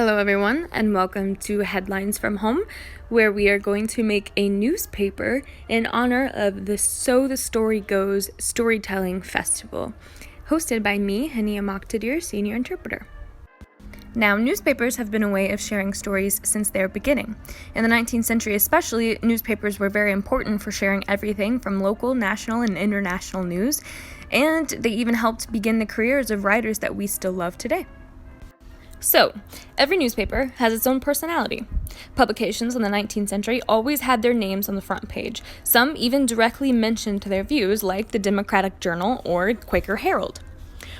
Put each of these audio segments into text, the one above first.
Hello everyone, and welcome to Headlines from Home, where we are going to make a newspaper in honor of the So the Story Goes Storytelling Festival, hosted by me, Hania Moqtadir, Senior Interpreter. Now, newspapers have been a way of sharing stories since their beginning. In the 19th century especially, newspapers were very important for sharing everything from local, national, and international news, and they even helped begin the careers of writers that we still love today. So, every newspaper has its own personality. Publications in the 19th century always had their names on the front page, some even directly mentioned their views, like the Democratic Journal or Quaker Herald.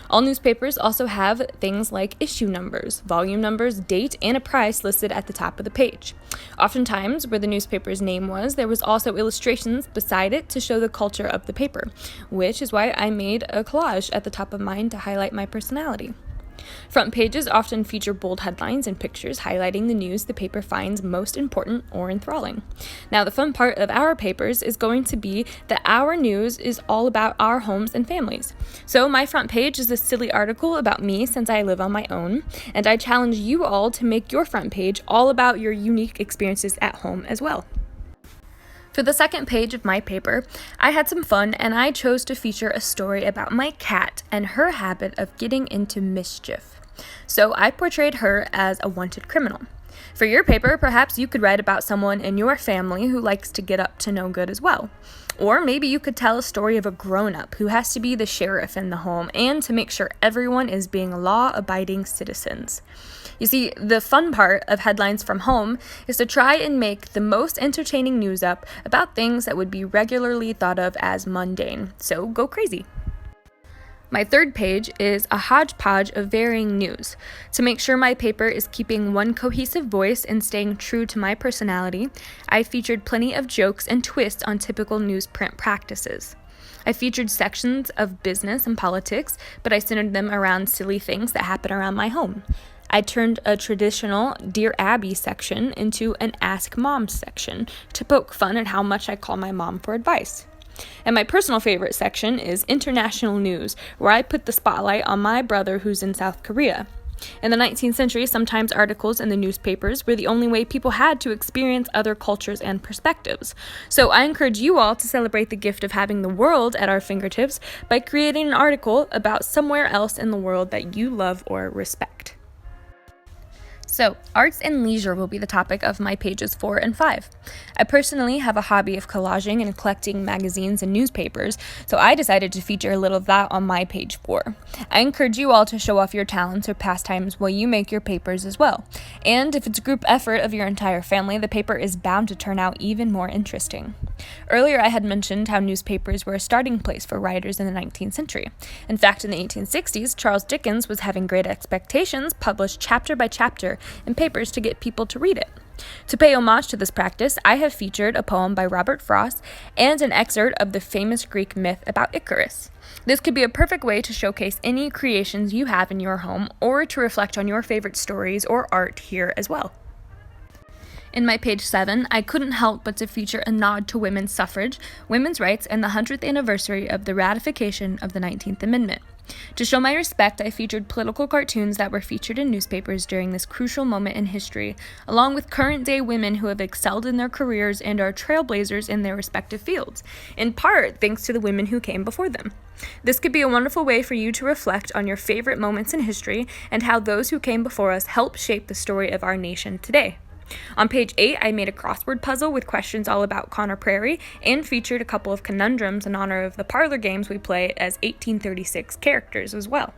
All newspapers also have things like issue numbers, volume numbers, date, and a price listed at the top of the page. Oftentimes, where the newspaper's name was, there was also illustrations beside it to show the culture of the paper, which is why I made a collage at the top of mine to highlight my personality. Front pages often feature bold headlines and pictures highlighting the news the paper finds most important or enthralling. Now, the fun part of our papers is going to be that our news is all about our homes and families. So my front page is a silly article about me since I live on my own, and I challenge you all to make your front page all about your unique experiences at home as well. For the second page of my paper, I had some fun and I chose to feature a story about my cat and her habit of getting into mischief. So I portrayed her as a wanted criminal. For your paper, perhaps you could write about someone in your family who likes to get up to no good as well. Or maybe you could tell a story of a grown-up who has to be the sheriff in the home and to make sure everyone is being law-abiding citizens. You see, the fun part of Headlines from Home is to try and make the most entertaining news up about things that would be regularly thought of as mundane. So go crazy. My third page is a hodgepodge of varying news. To make sure my paper is keeping one cohesive voice and staying true to my personality, I featured plenty of jokes and twists on typical newsprint practices. I featured sections of business and politics, but I centered them around silly things that happen around my home. I turned a traditional Dear Abby section into an Ask Mom section to poke fun at how much I call my mom for advice. And my personal favorite section is International News, where I put the spotlight on my brother who's in South Korea. In the 19th century, sometimes articles in the newspapers were the only way people had to experience other cultures and perspectives. So I encourage you all to celebrate the gift of having the world at our fingertips by creating an article about somewhere else in the world that you love or respect. So, arts and leisure will be the topic of my pages 4 and 5. I personally have a hobby of collaging and collecting magazines and newspapers, so I decided to feature a little of that on my page 4. I encourage you all to show off your talents or pastimes while you make your papers as well. And if it's a group effort of your entire family, the paper is bound to turn out even more interesting. Earlier, I had mentioned how newspapers were a starting place for writers in the 19th century. In fact, in the 1860s, Charles Dickens was having Great Expectations published chapter by chapter in papers to get people to read it. To pay homage to this practice, I have featured a poem by Robert Frost and an excerpt of the famous Greek myth about Icarus. This could be a perfect way to showcase any creations you have in your home or to reflect on your favorite stories or art here as well. In my page 7, I couldn't help but to feature a nod to women's suffrage, women's rights, and the 100th anniversary of the ratification of the 19th Amendment. To show my respect, I featured political cartoons that were featured in newspapers during this crucial moment in history, along with current-day women who have excelled in their careers and are trailblazers in their respective fields, in part thanks to the women who came before them. This could be a wonderful way for you to reflect on your favorite moments in history and how those who came before us helped shape the story of our nation today. On page 8, I made a crossword puzzle with questions all about Prairie and featured a couple of conundrums in honor of the parlor games we play as 1836 characters as well.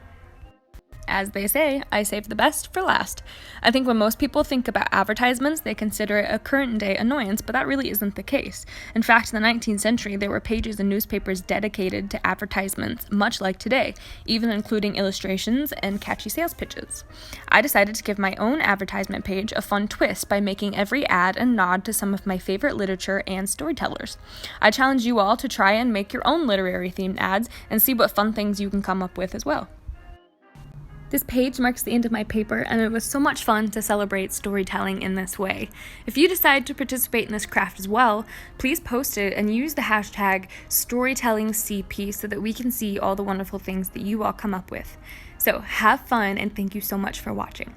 As they say, I saved the best for last. I think when most people think about advertisements, they consider it a current-day annoyance, but that really isn't the case. In fact, in the 19th century, there were pages in newspapers dedicated to advertisements, much like today, even including illustrations and catchy sales pitches. I decided to give my own advertisement page a fun twist by making every ad a nod to some of my favorite literature and storytellers. I challenge you all to try and make your own literary-themed ads and see what fun things you can come up with as well. This page marks the end of my paper, and it was so much fun to celebrate storytelling in this way. If you decide to participate in this craft as well, please post it and use the hashtag StorytellingCP so that we can see all the wonderful things that you all come up with. So have fun, and thank you so much for watching.